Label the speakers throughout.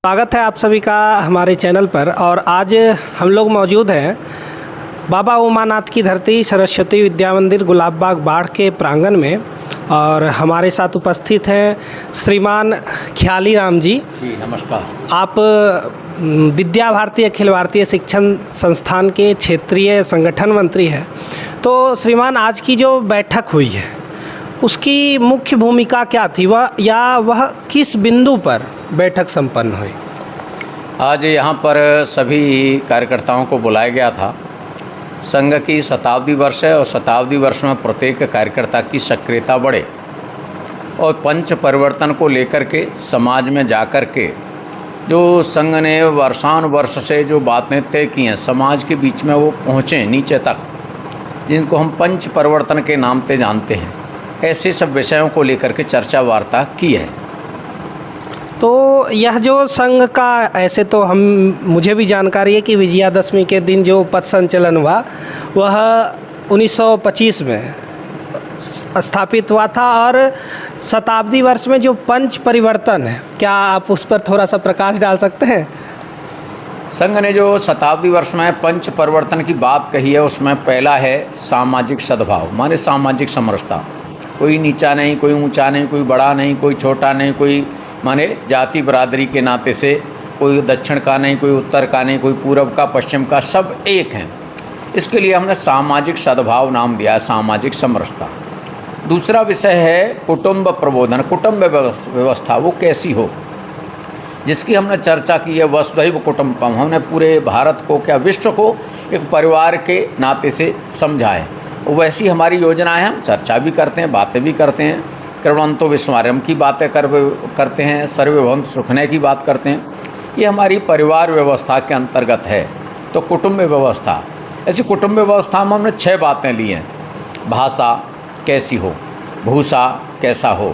Speaker 1: स्वागत है आप सभी का हमारे चैनल पर। और आज हम लोग मौजूद हैं बाबा उमानाथ की धरती सरस्वती विद्या मंदिर गुलाब बाग बाढ़ के प्रांगण में, और हमारे साथ उपस्थित हैं श्रीमान ख्याली राम जी।
Speaker 2: नमस्कार।
Speaker 1: आप विद्या भारती अखिल भारतीय शिक्षण संस्थान के क्षेत्रीय संगठन मंत्री हैं। तो श्रीमान, आज की जो बैठक हुई है उसकी मुख्य भूमिका क्या थी, वह किस बिंदु पर बैठक संपन्न हुई?
Speaker 2: आज यहाँ पर सभी कार्यकर्ताओं को बुलाया गया था। संघ की शताब्दी वर्ष है और शताब्दी वर्ष में प्रत्येक कार्यकर्ता की सक्रियता बढ़े और पंच परिवर्तन को लेकर के समाज में जाकर के जो संघ ने वर्षानुवर्ष से जो बातें तय की हैं समाज के बीच में वो पहुँचें नीचे तक, जिनको हम पंच परिवर्तन के नाम से जानते हैं। ऐसे सब विषयों को लेकर के चर्चा वार्ता की है।
Speaker 1: तो यह जो संघ का, ऐसे तो मुझे भी जानकारी है कि विजयादशमी के दिन जो पथ संचलन हुआ वह 1925 में स्थापित हुआ था, और शताब्दी वर्ष में जो पंच परिवर्तन है, क्या आप उस पर थोड़ा सा प्रकाश डाल सकते हैं?
Speaker 2: संघ ने जो शताब्दी वर्ष में पंच परिवर्तन की बात कही है उसमें पहला है सामाजिक सद्भाव, माने सामाजिक समरसता। कोई नीचा नहीं, कोई ऊंचा नहीं, कोई बड़ा नहीं, कोई छोटा नहीं, कोई माने जाति बरादरी के नाते से कोई दक्षिण का नहीं, कोई उत्तर का नहीं, कोई पूर्व का पश्चिम का, सब एक हैं। इसके लिए हमने सामाजिक सद्भाव नाम दिया है, सामाजिक समरसता। दूसरा विषय है कुटुंब प्रबोधन, कुटुंब व्यवस्था वो कैसी हो, जिसकी हमने चर्चा की है। वसुधैव कुटुम्बकम, हमने पूरे भारत को, क्या विश्व को एक परिवार के नाते से समझा है। वैसी हमारी योजनाएं, हम चर्चा भी करते हैं, बातें भी करते हैं। कृण्वन्तो विस्मर्यम की बातें करते हैं, सर्वभवन्तु सुखिनः की बात करते हैं। ये हमारी परिवार व्यवस्था के अंतर्गत है। तो कुटुंब व्यवस्था, ऐसी कुटुंब व्यवस्था में हमने 6 बातें ली हैं। भाषा कैसी हो, भूषा कैसा हो,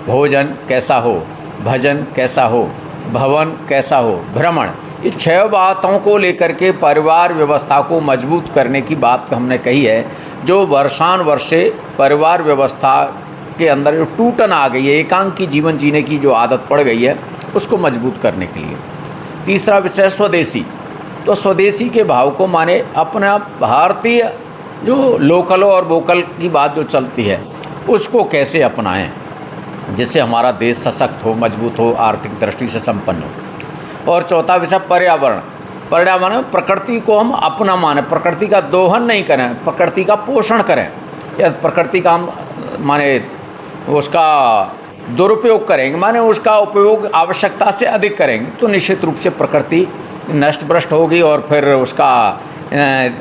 Speaker 2: भोजन कैसा हो, भजन कैसा हो, भवन कैसा हो, भ्रमण। ये 6 बातों को लेकर के परिवार व्यवस्था को मजबूत करने की बात हमने कही है। जो वर्षानुवर्ष से परिवार व्यवस्था के अंदर जो टूटन आ गई है, एकांक की जीवन जीने की जो आदत पड़ गई है, उसको मजबूत करने के लिए। तीसरा विषय स्वदेशी। तो स्वदेशी के भाव को माने अपना भारतीय जो लोकल और वोकल की बात जो चलती है उसको कैसे अपनाएं, जिससे हमारा देश सशक्त हो, मजबूत हो, आर्थिक दृष्टि से संपन्न हो। और चौथा विषय पर्यावरण। पर्यावरण प्रकृति को हम अपना माने, प्रकृति का दोहन नहीं करें, प्रकृति का पोषण करें, या प्रकृति का हम माने उसका दुरुपयोग करेंगे, माने उसका उपयोग आवश्यकता से अधिक करेंगे तो निश्चित रूप से प्रकृति नष्ट भ्रष्ट होगी और फिर उसका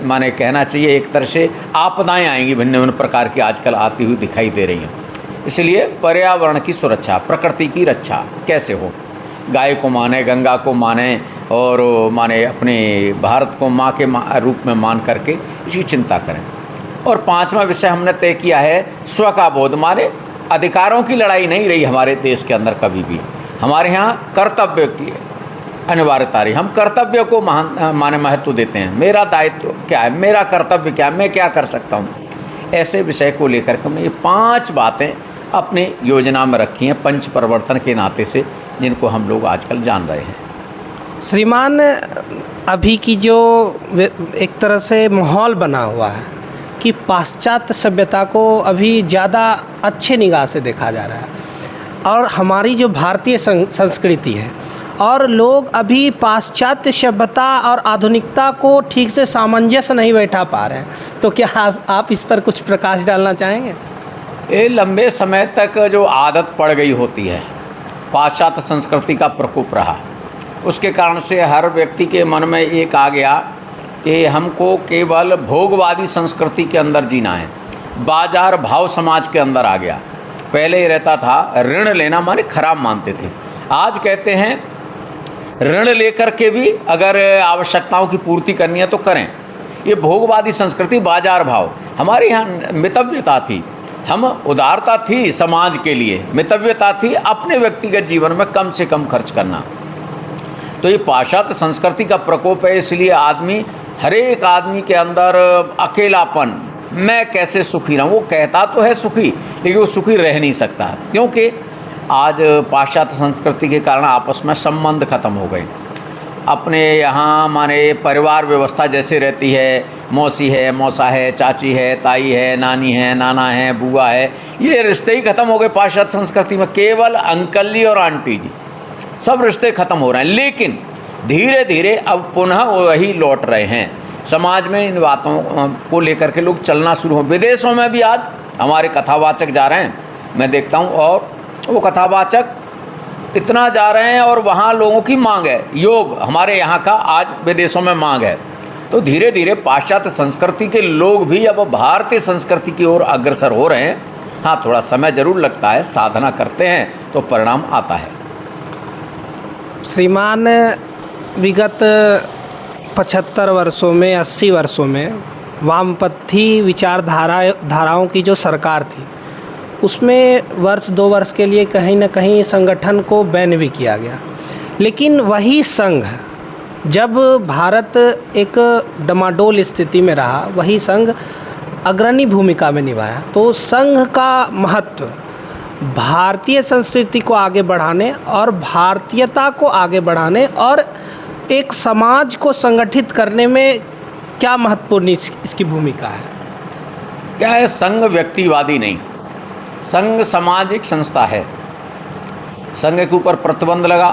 Speaker 2: माने कहना चाहिए एक तरह से आपदाएं आएंगी, भिन्न भिन्न प्रकार की आजकल आती हुई दिखाई दे रही हैं। इसलिए पर्यावरण की सुरक्षा, प्रकृति की रक्षा कैसे हो, गाय को माने, गंगा को माने और माने अपने भारत को माँ के रूप में मान करके इसकी चिंता करें। और 5वां विषय हमने तय किया है स्व का बोध, माने अधिकारों की लड़ाई नहीं रही हमारे देश के अंदर कभी भी। हमारे यहाँ कर्तव्य की अनिवार्यता रही, हम कर्तव्य को माने महत्व देते हैं। मेरा दायित्व क्या है, मेरा कर्तव्य क्या है, मैं क्या कर सकता हूँ, ऐसे विषय को लेकर के हमने ये 5 बातें अपनी योजना में रखी हैं पंच परिवर्तन के नाते से, जिनको हम लोग आजकल जान रहे हैं।
Speaker 1: श्रीमान, अभी की जो एक तरह से माहौल बना हुआ है कि पाश्चात्य सभ्यता को अभी ज़्यादा अच्छे निगाह से देखा जा रहा है, और हमारी जो भारतीय संस्कृति है, और लोग अभी पाश्चात्य सभ्यता और आधुनिकता को ठीक से सामंजस्य नहीं बैठा पा रहे हैं। तो क्या आप इस पर कुछ प्रकाश डालना चाहेंगे?
Speaker 2: ये लंबे समय तक जो आदत पड़ गई होती है, पाश्चात्य संस्कृति का प्रकोप रहा, उसके कारण से हर व्यक्ति के मन में एक आ गया कि हमको केवल भोगवादी संस्कृति के अंदर जीना है, बाजार भाव समाज के अंदर आ गया। पहले ये रहता था ऋण लेना माने खराब मानते थे, आज कहते हैं ऋण लेकर के भी अगर आवश्यकताओं की पूर्ति करनी है तो करें। ये भोगवादी संस्कृति, बाजार भाव। हमारे यहाँ मितव्यता थी, हम उदारता थी समाज के लिए, मितव्यता थी अपने व्यक्तिगत जीवन में कम से कम खर्च करना। तो ये पाश्चात्य संस्कृति का प्रकोप है, इसलिए हर एक आदमी के अंदर अकेलापन, मैं कैसे सुखी रहूँ, वो कहता तो है सुखी लेकिन वो सुखी रह नहीं सकता, क्योंकि आज पाश्चात्य संस्कृति के कारण आपस में संबंध खत्म हो गए। अपने यहाँ माने परिवार व्यवस्था जैसे रहती है, मौसी है, मौसा है, चाची है, ताई है, नानी है, नाना है, बुआ है, ये रिश्ते ही ख़त्म हो गए पाश्चात्य संस्कृति में। केवल अंकल जी और आंटी जी, सब रिश्ते ख़त्म हो रहे हैं। लेकिन धीरे धीरे अब पुनः वही लौट रहे हैं। समाज में इन बातों को लेकर के लोग चलना शुरू हो। विदेशों में भी आज हमारे कथावाचक जा रहे हैं, मैं देखता हूँ, और वो कथावाचक इतना जा रहे हैं और वहाँ लोगों की मांग है। योग हमारे यहाँ का आज विदेशों में मांग है। तो धीरे धीरे पाश्चात्य संस्कृति के लोग भी अब भारतीय संस्कृति की ओर अग्रसर हो रहे हैं। हाँ, थोड़ा समय जरूर लगता है, साधना करते हैं तो परिणाम आता है।
Speaker 1: श्रीमान, विगत 75 वर्षों में, 80 वर्षों में वामपंथी धाराओं की जो सरकार थी, उसमें वर्ष 2 वर्ष के लिए कहीं ना कहीं संगठन को बैन भी किया गया। लेकिन वही संघ, जब भारत एक डमाडोल स्थिति में रहा, वही संघ अग्रणी भूमिका में निभाया। तो संघ का महत्व भारतीय संस्कृति को आगे बढ़ाने और भारतीयता को आगे बढ़ाने और एक समाज को संगठित करने में क्या महत्वपूर्ण इसकी भूमिका है?
Speaker 2: क्या है, संघ व्यक्तिवादी नहीं, संघ सामाजिक संस्था है। संघ के ऊपर प्रतिबंध लगा,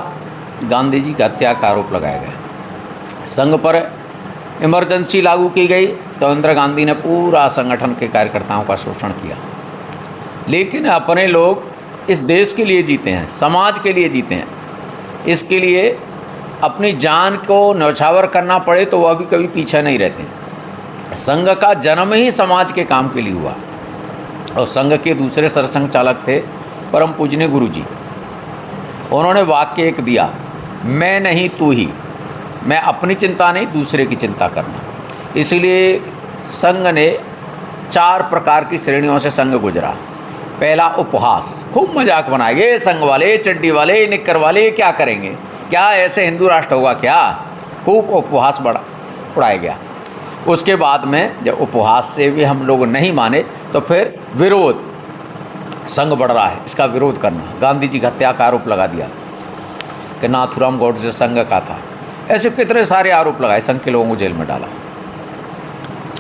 Speaker 2: गांधी जी की हत्या का आरोप लगाया गया। संघ पर इमरजेंसी लागू की गई तो इंदिरा गांधी ने पूरा संगठन के कार्यकर्ताओं का शोषण किया। लेकिन अपने लोग इस देश के लिए जीते हैं, समाज के लिए जीते हैं। इसके लिए अपनी जान को न्यौछावर करना पड़े तो वह भी कभी पीछे नहीं रहते। संघ का जन्म ही समाज के काम के लिए हुआ। और संघ के दूसरे सरसंघ चालक थे परम पूजनीय गुरु जी। उन्होंने वाक्य एक दिया, मैं नहीं तू ही, मैं अपनी चिंता नहीं दूसरे की चिंता करना। इसलिए संघ ने 4 प्रकार की श्रेणियों से संघ गुजरा। पहला उपहास, खूब मजाक बनाएंगे संघ वाले, चड्डी वाले, निक्कर वाले, क्या करेंगे, क्या ऐसे हिंदू राष्ट्र होगा क्या, खूब उपहास उड़ाया गया। उसके बाद में जब उपहास से भी हम लोग नहीं माने तो फिर विरोध, संघ बढ़ रहा है, इसका विरोध करना। गांधी जी की हत्या का आरोप लगा दिया कि नाथूराम गौडसे संघ का था। ऐसे कितने सारे आरोप लगाए, संघ के लोगों को जेल में डाला।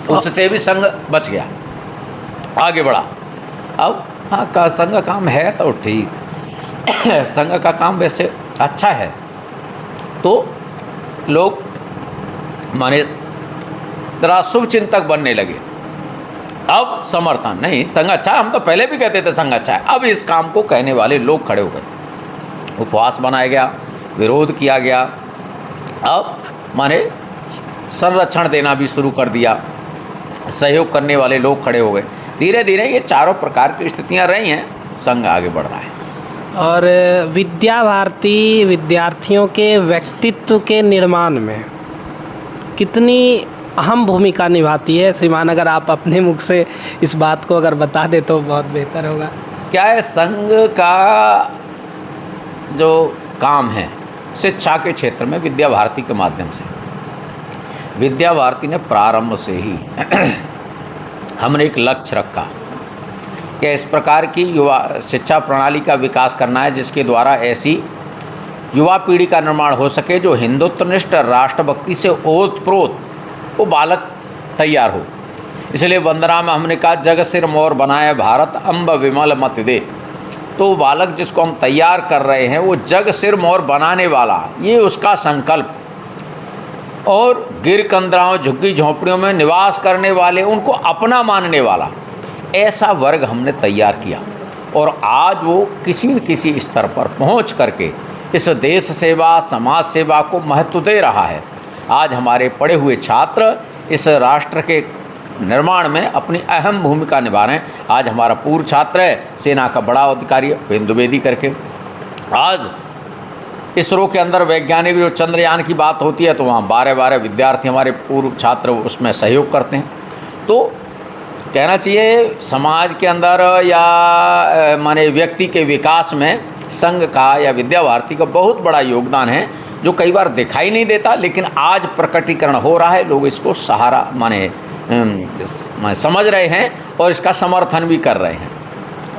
Speaker 2: उससे भी संघ बच गया, आगे बढ़ा। अब हाँ का संघ का काम है तो ठीक, संघ का काम वैसे अच्छा है तो लोग माने जरा शुभ चिंतक बनने लगे। अब समर्थन नहीं, संघ अच्छा है, हम तो पहले भी कहते थे संघ अच्छा है। अब इस काम को कहने वाले लोग खड़े हो गए, उपवास बनाया गया, विरोध किया गया। अब माने संरक्षण देना भी शुरू कर दिया, सहयोग करने वाले लोग खड़े हो गए। धीरे धीरे ये चारों प्रकार की स्थितियां रही हैं, संघ आगे बढ़ रहा है।
Speaker 1: और विद्या भारती विद्यार्थियों के व्यक्तित्व के निर्माण में कितनी अहम भूमिका निभाती है श्रीमान? अगर आप अपने मुख से इस बात को अगर बता दे तो बहुत बेहतर होगा।
Speaker 2: क्या है, संघ का जो काम है शिक्षा के क्षेत्र में विद्या भारती के माध्यम से, विद्या भारती ने प्रारंभ से ही हमने एक लक्ष्य रखा कि इस प्रकार की युवा शिक्षा प्रणाली का विकास करना है जिसके द्वारा ऐसी युवा पीढ़ी का निर्माण हो सके जो हिंदुत्वनिष्ठ राष्ट्रभक्ति से ओतप्रोत वो बालक तैयार हो। इसलिए वंदना में हमने कहा, जग सिर मोर बनाए भारत अम्ब विमल मत दे। तो वो बालक जिसको हम तैयार कर रहे हैं वो जग सिर मोर बनाने वाला, ये उसका संकल्प। और गिर कंदराओं झुग्गी झोंपड़ियों में निवास करने वाले, उनको अपना मानने वाला, ऐसा वर्ग हमने तैयार किया। और आज वो किसी न किसी स्तर पर पहुंच करके इस देश सेवा समाज सेवा को महत्व दे रहा है। आज हमारे पढ़े हुए छात्र इस राष्ट्र के निर्माण में अपनी अहम भूमिका निभा रहे हैं। आज हमारा पूर्व छात्र है, सेना का बड़ा अधिकारी वेद द्विवेदी करके। आज इसरो के अंदर वैज्ञानिक जो चंद्रयान की बात होती है तो वहाँ 12 विद्यार्थी हमारे पूर्व छात्र उसमें सहयोग करते हैं। तो कहना चाहिए समाज के अंदर या माने व्यक्ति के विकास में संघ का या विद्या भारती का बहुत बड़ा योगदान है, जो कई बार दिखाई नहीं देता लेकिन आज प्रकटीकरण हो रहा है। लोग इसको सहारा माने समझ रहे हैं और इसका समर्थन भी कर रहे हैं।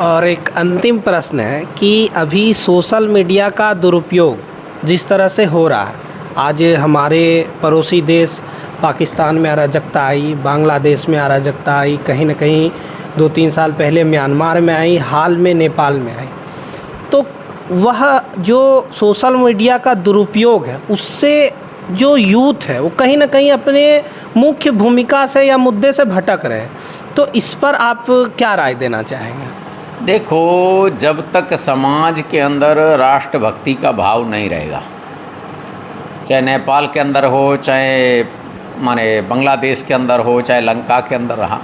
Speaker 1: और एक अंतिम प्रश्न है कि अभी सोशल मीडिया का दुरुपयोग जिस तरह से हो रहा है, आज हमारे पड़ोसी देश पाकिस्तान में अराजकता आई, बांग्लादेश में अराजकता आई, कहीं न कहीं 2-3 साल पहले म्यांमार में आई, हाल में नेपाल में आई। तो वह जो सोशल मीडिया का दुरुपयोग है, उससे जो यूथ है वो कहीं ना कहीं अपने मुख्य भूमिका से या मुद्दे से भटक रहे हैं। तो इस पर आप क्या राय देना चाहेंगे?
Speaker 2: देखो, जब तक समाज के अंदर राष्ट्रभक्ति का भाव नहीं रहेगा, चाहे नेपाल के अंदर हो, चाहे माने बांग्लादेश के अंदर हो, चाहे लंका के अंदर रहा,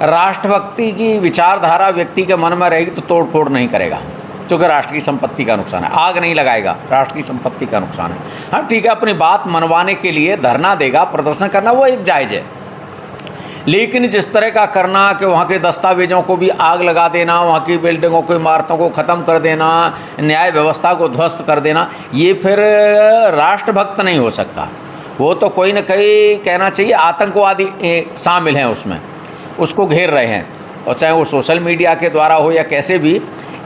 Speaker 2: राष्ट्रभक्ति की विचारधारा व्यक्ति के मन में रहेगी तो तोड़ फोड़ नहीं करेगा, क्योंकि राष्ट्र की संपत्ति का नुकसान है। आग नहीं लगाएगा, राष्ट्र की संपत्ति का नुकसान है। हाँ ठीक है, अपनी बात मनवाने के लिए धरना देगा, प्रदर्शन करना, वो एक जायज़ है। लेकिन जिस तरह का करना कि वहाँ के दस्तावेजों को भी आग लगा देना, वहाँ की बिल्डिंगों को, इमारतों को ख़त्म कर देना, न्याय व्यवस्था को ध्वस्त कर देना, ये फिर राष्ट्रभक्त नहीं हो सकता। वो तो कोई न कोई कहना चाहिए आतंकवादी शामिल हैं उसमें, उसको घेर रहे हैं। और चाहे वो सोशल मीडिया के द्वारा हो या कैसे भी,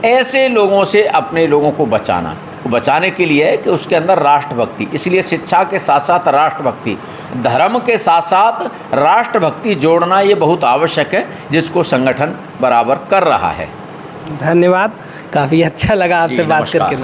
Speaker 2: ऐसे लोगों से अपने लोगों को बचाना, बचाने के लिए है कि उसके अंदर राष्ट्रभक्ति, इसलिए शिक्षा के साथ साथ राष्ट्रभक्ति, धर्म के साथ साथ राष्ट्रभक्ति जोड़ना ये बहुत आवश्यक है, जिसको संगठन बराबर कर रहा है।
Speaker 1: धन्यवाद, काफ़ी अच्छा लगा आपसे बात करके।